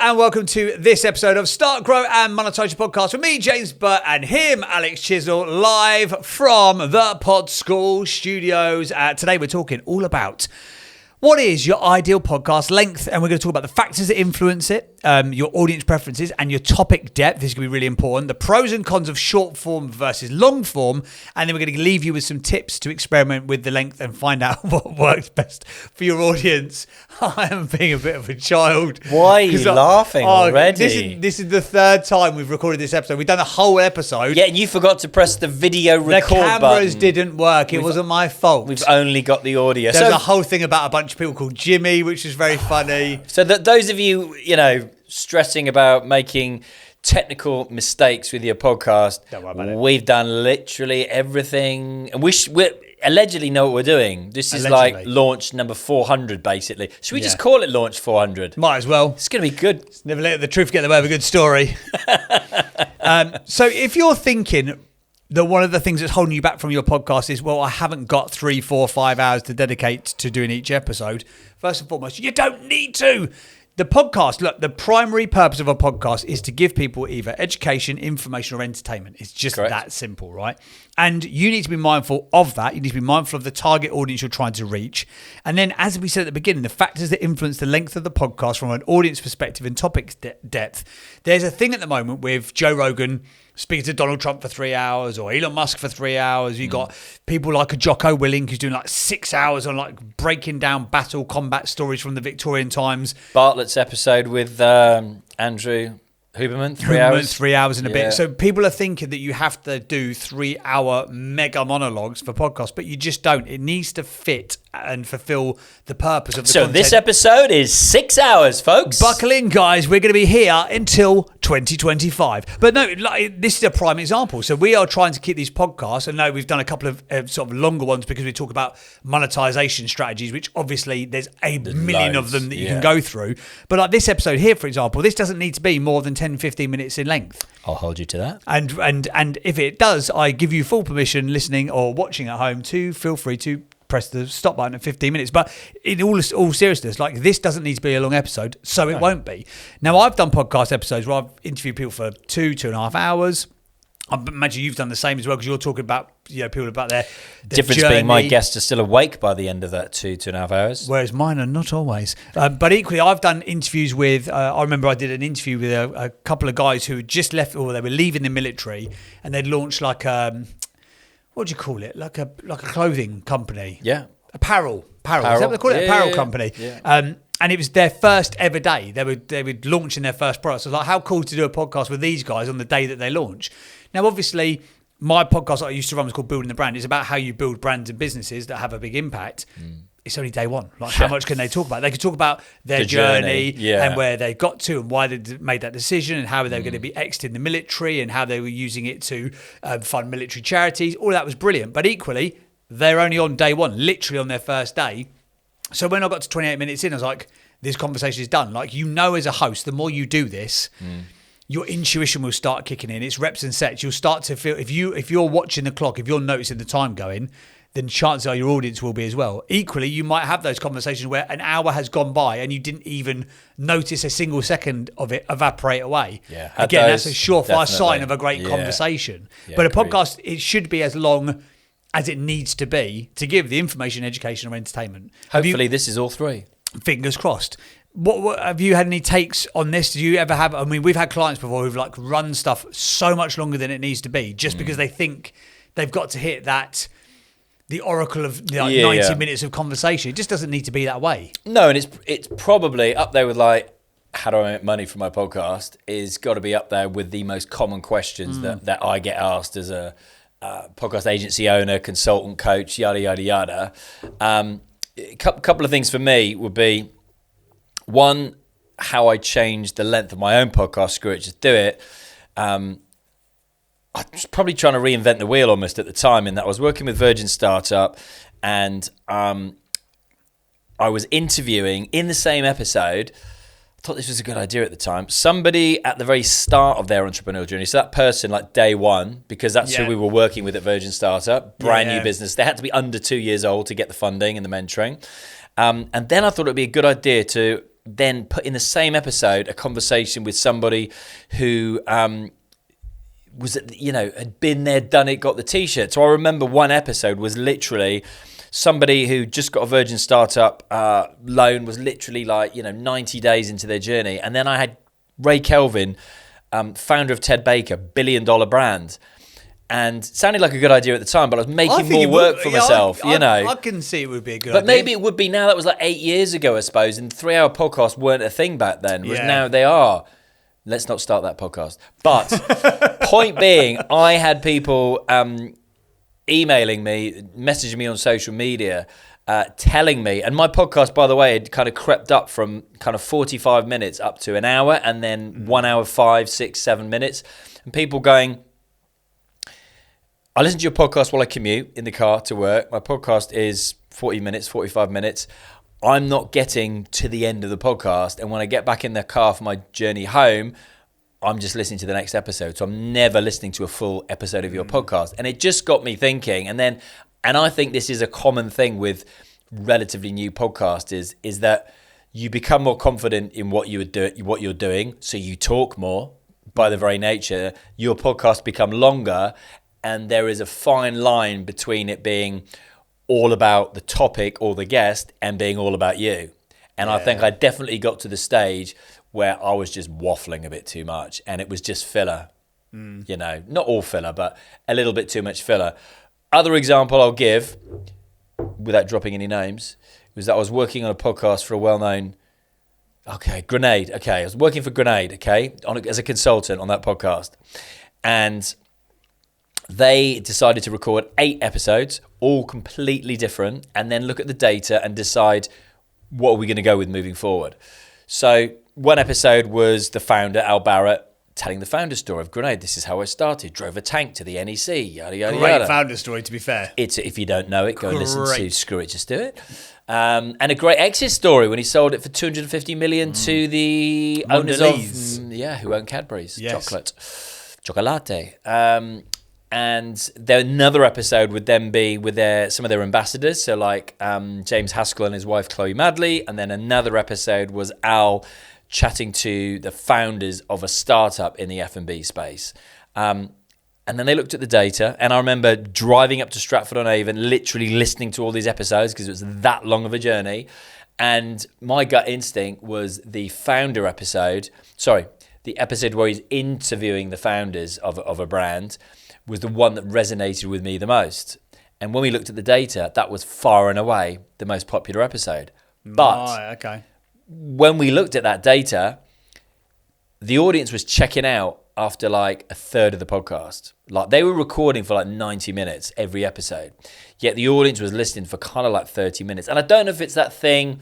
and welcome to this episode of Start, Grow and Monetise Your Podcast with me, James Burtt, and him, Alex Chisnall, live from the Pod School studios. Today we're talking all about what is your ideal podcast length, and we're going to talk about the factors that influence it, your audience preferences, and your topic depth. This is going to be really important. The pros and cons of short form versus long form, and then we're going to leave you with some tips to experiment with the length and find out what works best for your audience. I am being a bit of a child. Why are you laughing already? This is the third time we've recorded this episode. We've done a whole episode. Yeah, and you forgot to press the video record button. The cameras didn't work. It wasn't my fault. We've only got the audio. There's a whole thing about a bunch of people called Jimmy, which is very funny. So that those of you, stressing about making technical mistakes with your podcast, don't worry about it. We've done literally everything, and we allegedly know what we're doing. This is like launch number 400, basically. Should we just call it launch 400? Might as well. It's going to be good. Never let the truth get in the way of a good story. So if you're thinking that one of the things that's holding you back from your podcast is, well, I haven't got 3, 4, 5 hours to dedicate to doing each episode. First and foremost, you don't need to. The podcast, look, the primary purpose of a podcast is to give people either education, information, or entertainment. It's just that simple, right? And you need to be mindful of that. You need to be mindful of the target audience you're trying to reach. And then, as we said at the beginning, the factors that influence the length of the podcast from an audience perspective and topic depth. There's a thing at the moment with Joe Rogan speaking to Donald Trump for 3 hours, or Elon Musk for 3 hours. You got people like a Jocko Willink who's doing like 6 hours on like breaking down battle combat stories from the Victorian times. Bartlett's episode with Andrew Huberman, 3 hours. 3 hours and a bit. So people are thinking that you have to do 3 hour mega monologues for podcasts, but you just don't. It needs to fit and fulfill the purpose of the content. So this episode is 6 hours, folks. Buckle in, guys. We're going to be here until 2025. But no, this is a prime example. So we are trying to keep these podcasts. And no, we've done a couple of sort of longer ones because we talk about monetization strategies, which obviously there's million of them that you can go through. But like this episode here, for example, this doesn't need to be more than 10, 15 minutes in length. I'll hold you to that. And if it does, I give you full permission, listening or watching at home, to feel free to press the stop button at 15 minutes. But in all seriousness, like, this doesn't need to be a long episode, so it won't be. Now, I've done podcast episodes where I've interviewed people for 2.5 hours. I imagine you've done the same as well, because you're talking about people about their difference journey. Being my guests are still awake by the end of that 2.5 hours, whereas mine are not always. But equally, I've done interviews with. I remember I did an interview with a couple of guys who had just left, or they were leaving the military, and they'd launched like what do you call it? Like a clothing company. Yeah, apparel. Is that what they call it? Apparel company. Yeah. And it was their first ever day. They were launching their first product. So I was like, how cool to do a podcast with these guys on the day that they launch. Now, obviously, my podcast that I used to run was called Building the Brand. It's about how you build brands and businesses that have a big impact. It's only day one. Like, how much can they talk about? They could talk about their journey and where they got to and why they made that decision and how they were going to be exiting the military and how they were using it to fund military charities. All that was brilliant. But equally, they're only on day one, literally on their first day. So when I got to 28 minutes in, I was like, this conversation is done. Like, as a host, the more you do this, your intuition will start kicking in. It's reps and sets. You'll start to feel, if you're watching the clock, if you're noticing the time going, then chances are your audience will be as well. Equally, you might have those conversations where an hour has gone by and you didn't even notice a single second of it evaporate away. Yeah, again, that's a surefire sign of a great conversation. Yeah, but a podcast, it should be as long as it needs to be to give the information, education, or entertainment. Hopefully, this is all three. Fingers crossed. What have you had any takes on this? Do you ever have? I mean, we've had clients before who've like run stuff so much longer than it needs to be, just because they think they've got to hit the oracle of 90 minutes of conversation. It just doesn't need to be that way. No, and it's probably up there with like, how do I make money from my podcast? Is got to be up there with the most common questions that I get asked as a podcast agency owner, consultant, coach, yada yada yada. A couple of things for me would be, one, how I changed the length of my own podcast, screw it, just do it. I was probably trying to reinvent the wheel almost at the time, in that I was working with Virgin Startup, and I was interviewing in the same episode. I thought this was a good idea at the time. Somebody at the very start of their entrepreneurial journey. So that person, like day one, because that's who we were working with at Virgin Startup, brand new business. They had to be under 2 years old to get the funding and the mentoring. And then I thought it'd be a good idea to then put in the same episode a conversation with somebody who was, had been there, done it, got the t-shirt. So I remember one episode was literally somebody who just got a Virgin Startup loan, was literally 90 days into their journey. And then I had Ray Kelvin, founder of Ted Baker, $1 billion brand. And it sounded like a good idea at the time, but I was making more work for myself, I can see it would be a good idea. But maybe it would be now. That was 8 years ago, I suppose. And 3-hour podcasts weren't a thing back then, whereas now they are. Let's not start that podcast. But point being, I had people emailing me, messaging me on social media, telling me, and my podcast, by the way, had kind of crept up from kind of 45 minutes up to an hour, and then 1 hour, 5, 6, 7 minutes. And people going, I listen to your podcast while I commute in the car to work. My podcast is 40 minutes, 45 minutes. I'm not getting to the end of the podcast. And when I get back in the car for my journey home, I'm just listening to the next episode. So I'm never listening to a full episode of your podcast. And it just got me thinking. And I think this is a common thing with relatively new podcasters, is that you become more confident in what you're doing. So you talk more by the very nature. Your podcasts become longer. And there is a fine line between it being all about the topic or the guest and being all about you. And I think I definitely got to the stage where I was just waffling a bit too much, and it was just filler. Not all filler, but a little bit too much filler. Other example I'll give, without dropping any names, was that I was working on a podcast for a well-known, Grenade. I was working for Grenade, as a consultant on that podcast. And they decided to record 8 episodes, all completely different, and then look at the data and decide what are we going to go with moving forward. So one episode was the founder, Al Barrett, telling the founder story of Grenade. This is how I started. Drove a tank to the NEC, yada, yada, Great yada. founder story, to be fair. If you don't know it, go and listen to Screw It, Just Do It. And a great exit story when he sold it for $250 million to the owners of, who own Cadbury's chocolate. And then another episode would then be with some of their ambassadors, so James Haskell and his wife Chloe Madley, and then another episode was Al chatting to the founders of a startup in the F&B space. And then they looked at the data, and I remember driving up to Stratford-on-Avon, literally listening to all these episodes because it was that long of a journey. And my gut instinct was the founder episode, the episode where he's interviewing the founders of a brand, was the one that resonated with me the most. And when we looked at the data, that was far and away the most popular episode. But when we looked at that data, the audience was checking out after a third of the podcast. They were recording for 90 minutes every episode, yet the audience was listening for kind of 30 minutes. And I don't know if it's that thing,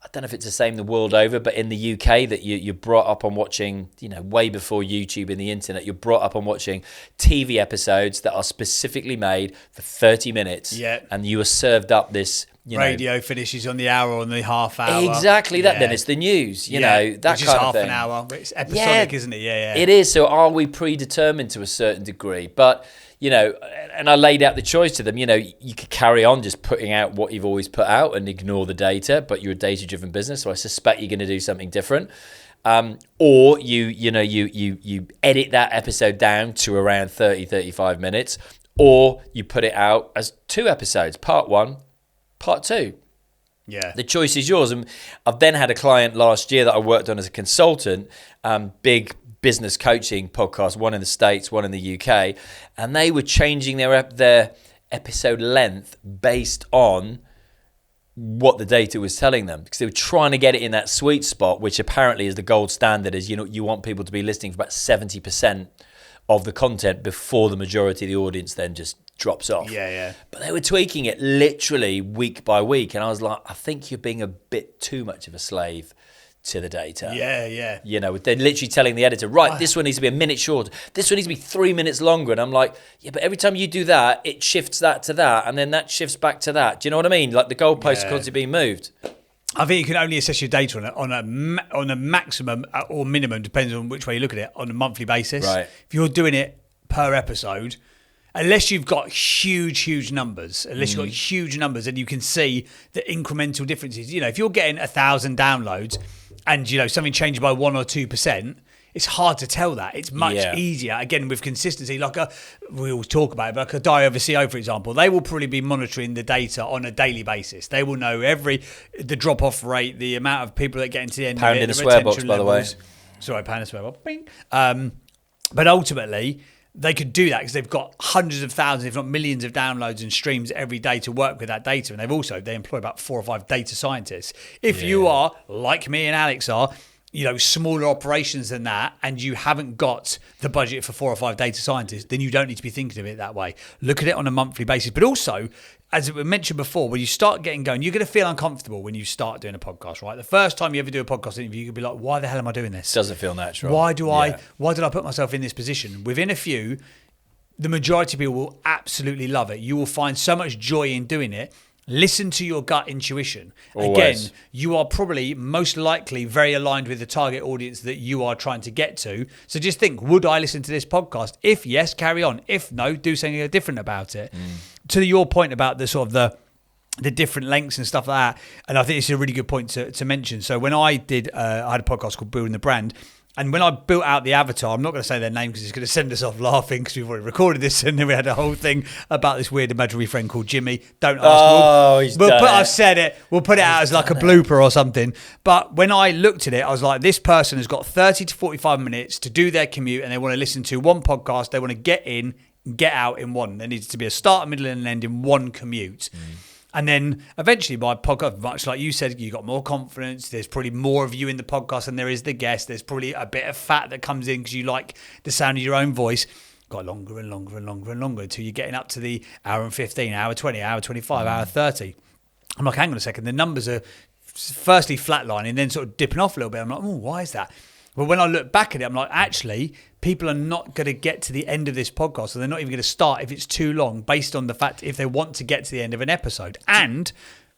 I don't know if it's the same the world over, but in the UK that you're brought up on watching, way before YouTube and the internet, you're brought up on watching TV episodes that are specifically made for 30 minutes. Yeah. And you are served up this, radio finishes on the hour or on the half hour. Exactly that. Then it's the news, that which kind is of half thing. An hour. It's episodic, isn't it? Yeah. It is. So are we predetermined to a certain degree? But and I laid out the choice to them, you could carry on just putting out what you've always put out and ignore the data, but you're a data-driven business, so I suspect you're going to do something different. Or you edit that episode down to around 30, 35 minutes, or you put it out as 2 episodes, part 1, part 2. Yeah. The choice is yours. And I've then had a client last year that I worked on as a consultant, big business coaching podcast, one in the States, one in the UK, and they were changing their episode length based on what the data was telling them, because they were trying to get it in that sweet spot, which apparently is the gold standard, is you want people to be listening for about 70% of the content before the majority of the audience then just drops off. Yeah. But they were tweaking it literally week by week, and I was like, I think you're being a bit too much of a slave to the data. Yeah. They're literally telling the editor, right, this one needs to be a minute shorter. This one needs to be 3 minutes longer. And I'm like, yeah, but every time you do that, it shifts that to that. And then that shifts back to that. Do you know what I mean? The goalposts are constantly being moved. I think you can only assess your data on a maximum or minimum, depends on which way you look at it, on a monthly basis. Right. If you're doing it per episode, unless you've got huge numbers, and you can see the incremental differences. If you're getting 1,000 downloads and something changed by 1 or 2%, it's hard to tell that. It's much easier, again, with consistency. We always talk about it, but like a die over CO, for example, they will probably be monitoring the data on a daily basis. They will know the drop-off rate, the amount of people that get into the end pound of it, in the a swear box, retention by the way. levels. Sorry, pound in a swear box. Bing. But ultimately, they could do that because they've got hundreds of thousands, if not millions of downloads and streams every day to work with that data. And they employ about 4 or 5 data scientists. If you are, like me and Alex are, smaller operations than that, and you haven't got the budget for 4 or 5 data scientists, then you don't need to be thinking of it that way. Look at it on a monthly basis. But also, as we mentioned before, when you start getting going, you're going to feel uncomfortable when you start doing a podcast, right? The first time you ever do a podcast interview, you could be like, why the hell am I doing this? Doesn't feel natural. Why did I put myself in this position? Within a few, the majority of people will absolutely love it. You will find so much joy in doing it. Listen to your gut intuition. Always. Again, you are probably most likely very aligned with the target audience that you are trying to get to. So just think, would I listen to this podcast? If yes, carry on. If no, do something different about it. To your point about the sort of the different lengths and stuff like that, and I think it's a really good point to mention. So when I had a podcast called Building the Brand, and when I built out the avatar, I'm not going to say their name because it's going to send us off laughing because we've already recorded this, and then we had a whole thing about this weird imaginary friend called Jimmy. Don't ask. I've said it. We'll put it out as like a blooper or something. But when I looked at it, I was like, this person has got 30 to 45 minutes to do their commute, and they want to listen to one podcast. They want to get in, get out in one. There needs to be a start, a middle, and an end in one commute. And then eventually my podcast, much like you said, you got more confidence. There's probably more of you in the podcast than there is the guest. There's probably a bit of fat that comes in because you like the sound of your own voice. Got longer and longer and longer and longer until you're getting up to the hour and 15, hour 20, hour 25, hour 30. I'm like, hang on a second. The numbers are firstly flatlining, then sort of dipping off a little bit. I'm like, oh, why is that? Well, when I look back at it, I'm like, actually, people are not going to get to the end of this podcast, so they're not even going to start if it's too long, based on the fact if they want to get to the end of an episode. And,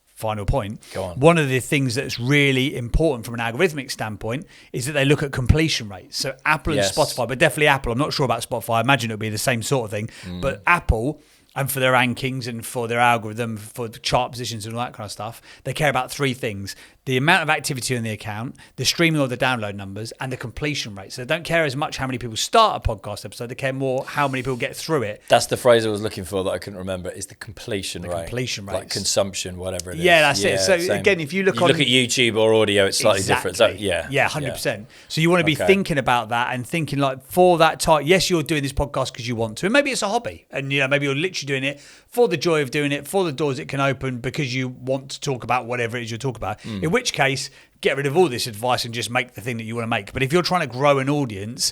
final point, one of the things that's really important from an algorithmic standpoint is that they look at completion rates. So Apple and Spotify, but definitely Apple. I'm not sure about Spotify. I imagine it'll be the same sort of thing. But Apple, and for their rankings and for their algorithm, for the chart positions and all that kind of stuff, they care about 3 things: the amount of activity on the account, the streaming or the download numbers, and the completion rate. So they don't care as much how many people start a podcast episode, they care more how many people get through it. That's the phrase I was looking for that I couldn't remember, is the completion rate. Completion rate. Like consumption, whatever it is. Yeah, that's it. So same. Again, if you look at YouTube or audio, it's slightly different. So, yeah, 100%. So you want to be thinking about that and thinking like, for that time, yes, you're doing this podcast because you want to, and maybe it's a hobby, and maybe you're literally doing it for the joy of doing it, for the doors it can open, because you want to talk about whatever it is you're talking about. In which case, get rid of all this advice and just make the thing that you want to make. But if you're trying to grow an audience,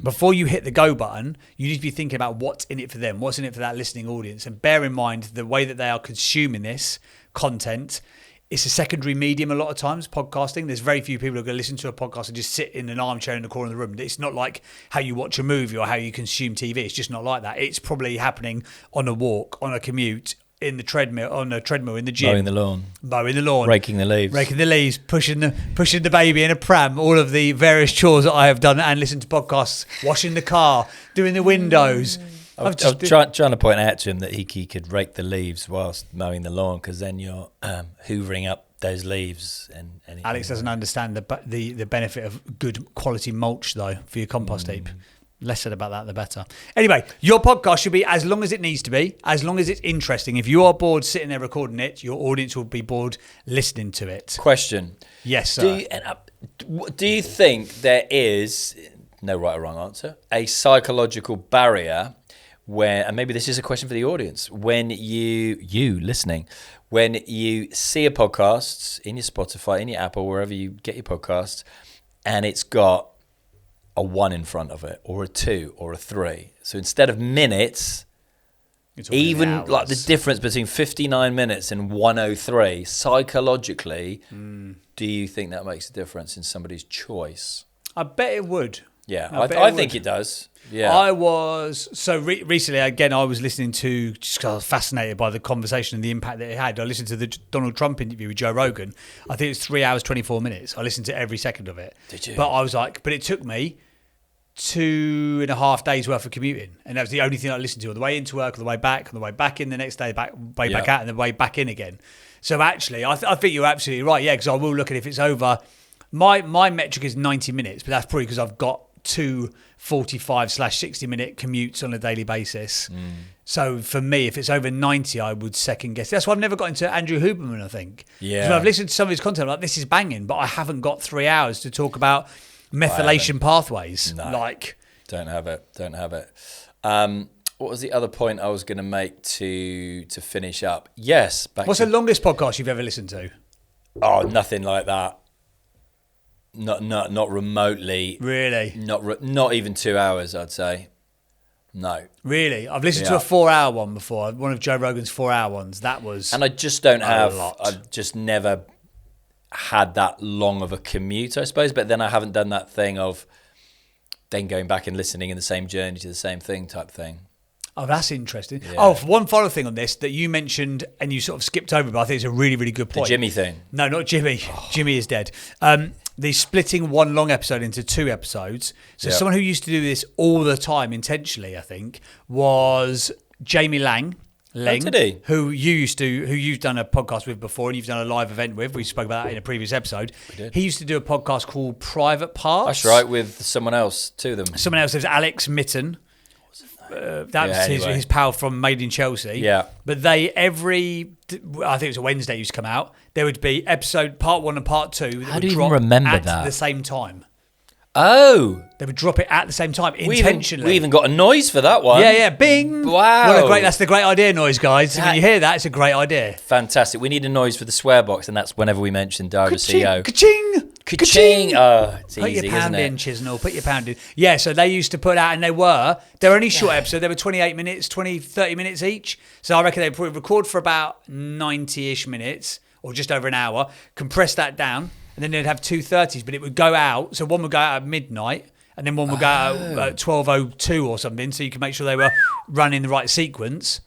before you hit the go button, you need to be thinking about what's in it for them, what's in it for that listening audience. And bear in mind the way that they are consuming this content. It's a secondary medium a lot of times, podcasting. There's very few people who are going to listen to a podcast and just sit in an armchair in the corner of the room. It's not like how you watch a movie or how you consume TV. It's just not like that. It's probably happening on a walk, on a commute, on a treadmill in the gym, mowing the lawn, raking the leaves, pushing the baby in a pram, all of the various chores that I have done and listened to podcasts, washing the car, doing the windows. I was trying to point out to him that he could rake the leaves whilst mowing the lawn, because then you're hoovering up those leaves. And Alex doesn't understand the benefit of good quality mulch though for your compost heap. Less said about that, the better. Anyway, your podcast should be as long as it needs to be, as long as it's interesting. If you are bored sitting there recording it, your audience will be bored listening to it. Question. Yes, sir. Do you think there is, no right or wrong answer, a psychological barrier where, and maybe this is a question for the audience, when you listening, when you see a podcast in your Spotify, in your Apple, wherever you get your podcasts, and it's got a 1 in front of it, or a 2, or a 3. So instead of minutes, even like the difference between 59 minutes and 103, psychologically, do you think that makes a difference in somebody's choice? I bet it would. Yeah, I think it does. Yeah, I was recently. Again, I was listening to, just 'cause I was fascinated by the conversation and the impact that it had. I listened to the Donald Trump interview with Joe Rogan. I think it's 3 hours 24 minutes. I listened to every second of it. Did you? But I was like, it took me 2.5 days worth of commuting, and that was the only thing I listened to on the way into work, on the way back in the next day, back out, and the way back in again. So actually, I think you're absolutely right. Yeah, because I will look at if it's over my metric is 90 minutes, but that's probably because I've got 2 45/60 minute commutes on a daily basis. So for me, if it's over 90, I would second guess. That's why I've never got into Andrew Huberman, I think. Yeah. 'Cause I've listened to some of his content, I'm like, this is banging, but I haven't got 3 hours to talk about methylation pathways. No. Like, Don't have it. What was the other point I was going to make to finish up? Yes. What's the longest podcast you've ever listened to? Oh, nothing like that. Not remotely. Really? Not even 2 hours, I'd say. No. Really? I've listened to a 4-hour one before. One of Joe Rogan's 4-hour ones. That was And I just don't have. lot. I've just never had that long of a commute, I suppose. But then I haven't done that thing of then going back and listening in the same journey to the same thing type thing. Oh, that's interesting. Yeah. Oh, for one final thing on this that you mentioned and you sort of skipped over, but I think it's a really, really good point. The Jimmy thing. No, not Jimmy. Jimmy is dead. The splitting one long episode into 2 episodes. So someone who used to do this all the time intentionally, I think, was Jamie Lang. Did he? Who you've done a podcast with before and you've done a live event with. We spoke about that in a previous episode. We did. He used to do a podcast called Private Parts. That's right, with someone else, 2 of them. Someone else, there's Alex Mitten. That was anyway. his pal from Made in Chelsea. Yeah. But I think it was a Wednesday used to come out. There would be episode part 1 and part 2 that How would do you drop even remember at that? the same time. Oh. They would drop it at the same time intentionally. We even got a noise for that one. Yeah, bing. Wow. That's the great idea noise, guys. When you hear that, it's a great idea. Fantastic. We need a noise for the swear box, and that's whenever we mention Diary of a CEO. Ka-ching! Ka-ching! Oh, it's Put easy, your pound isn't in, it? Chisnall. Put your pound in. Yeah, so they used to put out, and they're only short episodes. They were 28 minutes, 30 minutes each. So I reckon they'd probably record for about 90-ish minutes, or just over an hour, compress that down, and then they'd have 2 30s, but it would go out. So one would go out at midnight, and then one would go out at 12:02 or something, so you can make sure they were running the right sequence.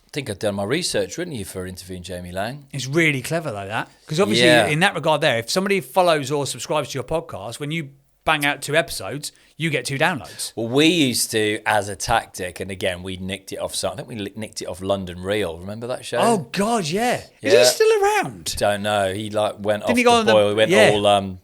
I think I've done my research, wouldn't you, for interviewing Jamie Lang? It's really clever, though, that. Because obviously, in that regard there, if somebody follows or subscribes to your podcast, when you bang out 2 episodes, you get 2 downloads. Well, we used to, as a tactic, and again, we nicked it off something. I think we nicked it off London Real. Remember that show? Oh, God, yeah. Is Yeah. he still around? Don't know. He went off he the go on the- boil. He went yeah. all...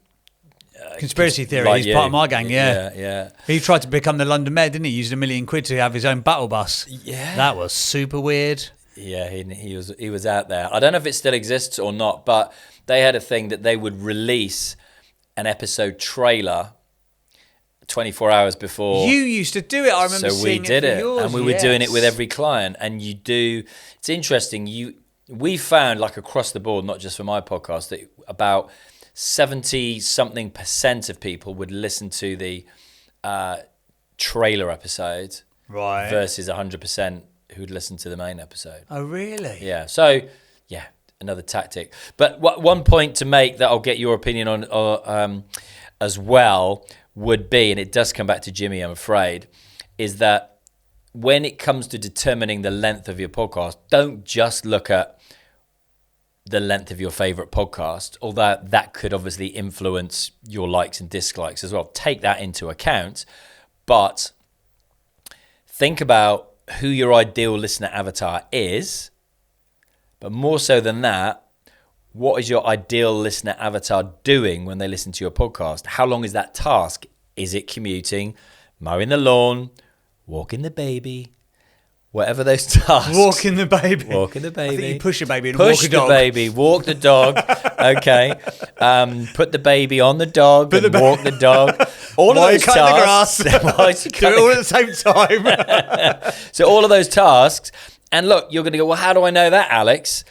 Conspiracy theory. like He's you. part of my gang, yeah. Yeah. He tried to become the London Mayor, didn't he? Used £1 million to have his own battle bus. Yeah. That was super weird. Yeah, he was out there. I don't know if it still exists or not, but they had a thing that they would release an episode trailer 24 hours before. You used to do it. I remember So we seeing did it for it, yours. and we were doing it with yes. every client. And you do. It's interesting. We found, like, across the board, not just for my podcast, that about 70-something% of people would listen to the trailer episode, Right. versus 100% who'd listen to the main episode. Oh, really? Yeah. So, yeah, another tactic. But one point to make that I'll get your opinion on as well would be, and it does come back to Jimmy, I'm afraid, is that when it comes to determining the length of your podcast, don't just look at the length of your favorite podcast, although that could obviously influence your likes and dislikes as well. Take that into account, but think about who your ideal listener avatar is, but more so than that, what is your ideal listener avatar doing when they listen to your podcast? How long is that task? Is it commuting, mowing the lawn, walking the baby, whatever those tasks? Walking the baby. Walking the baby. I think you push a baby and Push walk a the dog. baby, walk the dog. Okay. Put the baby on the dog and walk the dog. All of While those you're cutting tasks. the grass. While you're Do it cutting all at the same time. So all of those tasks, and look, you're going to go, well, how do I know that, Alex?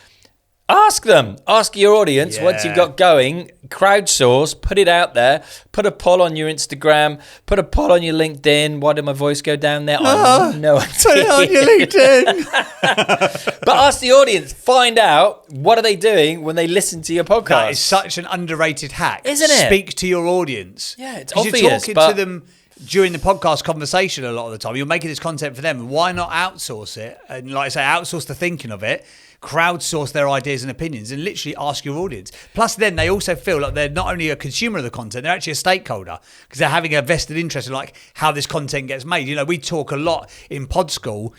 Ask them. Ask your audience. Once you've Yeah. got going, crowdsource, put it out there, put a poll on your Instagram, put a poll on your LinkedIn. Why did my voice go down there? I have no Put it on idea. your LinkedIn. But ask the audience, find out what are they doing when they listen to your podcast. That is such an underrated hack. Isn't it? Speak to your audience. Yeah, it's 'Cause obvious, you're talking but- to them during the podcast conversation a lot of the time. You're making this content for them. Why not outsource it? And like I say, outsource the thinking of it, crowdsource their ideas and opinions, and literally ask your audience. Plus, then they also feel like they're not only a consumer of the content, they're actually a stakeholder because they're having a vested interest in like how this content gets made. You know, we talk a lot in Pod School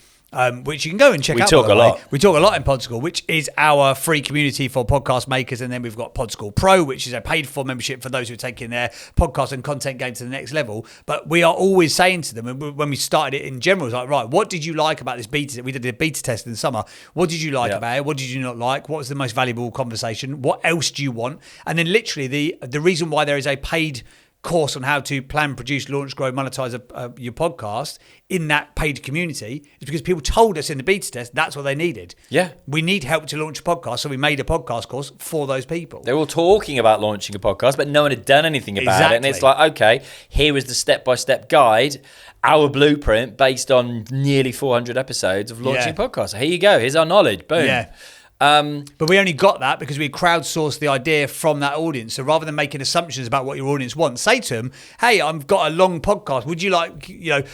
which you can go and check out. We talk a lot. We talk a lot in Pod School, which is our free community for podcast makers. And then we've got Pod School Pro, which is a paid for membership for those who are taking their podcast and content game to the next level. But we are always saying to them, and when we started it in general, it's like, right, what did you like about this beta? We did a beta test in the summer. What did you like about it? What did you not like? What was the most valuable conversation? What else do you want? And then literally the reason why there is a paid course on how to plan, produce, launch, grow, monetize your podcast in that paid community is because people told us in the beta test that's what they needed. Yeah. We need help to launch a podcast, so we made a podcast course for those people. They were all talking about launching a podcast, but no one had done anything about it. And it's like, okay, here is the step-by-step guide, our blueprint based on nearly 400 episodes of launching podcasts. Here you go. Here's our knowledge. Boom. Yeah. But we only got that because we crowdsourced the idea from that audience. So rather than making assumptions about what your audience wants, say to them, hey, I've got a long podcast. Would you like,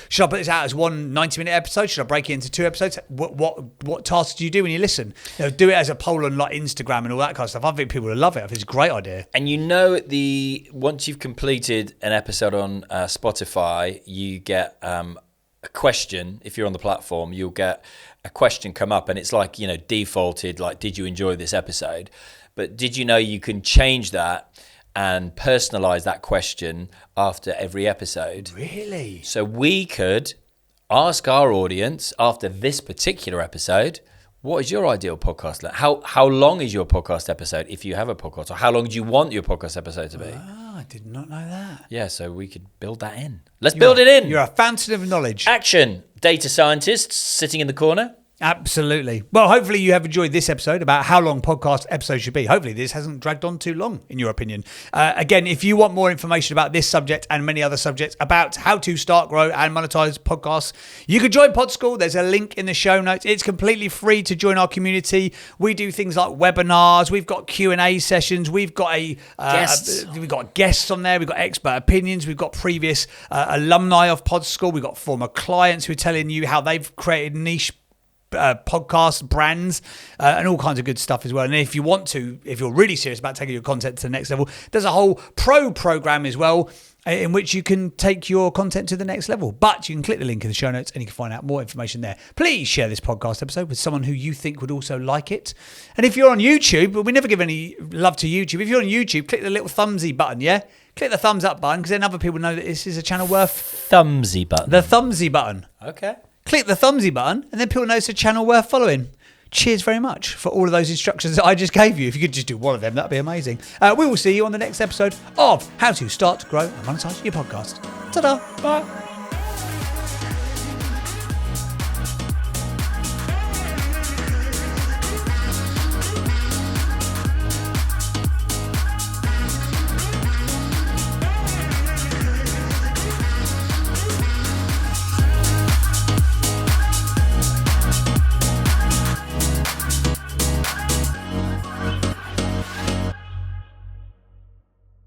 should I put this out as one 90-minute episode? Should I break it into 2 episodes? What tasks do you do when you listen? Do it as a poll on like Instagram and all that kind of stuff. I think people will love it. I think it's a great idea. And once you've completed an episode on Spotify, you get a question. If you're on the platform, you'll get a question come up, and it's like, defaulted, like, did you enjoy this episode? But did you know you can change that and personalize that question after every episode? Really? So we could ask our audience after this particular episode, what is your ideal podcast? How long is your podcast episode if you have a podcast? Or how long do you want your podcast episode to be? Oh, I did not know that. Yeah, so we could build that in. Let's build it in. You're a fountain of knowledge. Action. Data scientists sitting in the corner. Absolutely. Well, hopefully you have enjoyed this episode about how long podcast episodes should be. Hopefully this hasn't dragged on too long, in your opinion. Again, if you want more information about this subject and many other subjects about how to start, grow, and monetize podcasts, you can join Pod School. There's a link in the show notes. It's completely free to join our community. We do things like webinars. We've got Q&A sessions. We've got we've got guests on there. We've got expert opinions. We've got previous alumni of Pod School. We've got former clients who are telling you how they've created niche podcast brands and all kinds of good stuff as well. And if you're really serious about taking your content to the next level, there's a whole pro program as well in which you can take your content to the next level. But you can click the link in the show notes and you can find out more information there. Please share this podcast episode with someone who you think would also like it. And if you're on YouTube, but we never give any love to YouTube, if you're on YouTube, click the little thumbsy button, yeah? Click the thumbs up button, because then other people know that this is a channel worth... Thumbsy button. The thumbsy button. Okay. Click the thumbsy button, and then people know it's a channel worth following. Cheers very much for all of those instructions that I just gave you. If you could just do one of them, that'd be amazing. We will see you on the next episode of How to Start, Grow, and Monetize Your Podcast. Ta-da. Bye.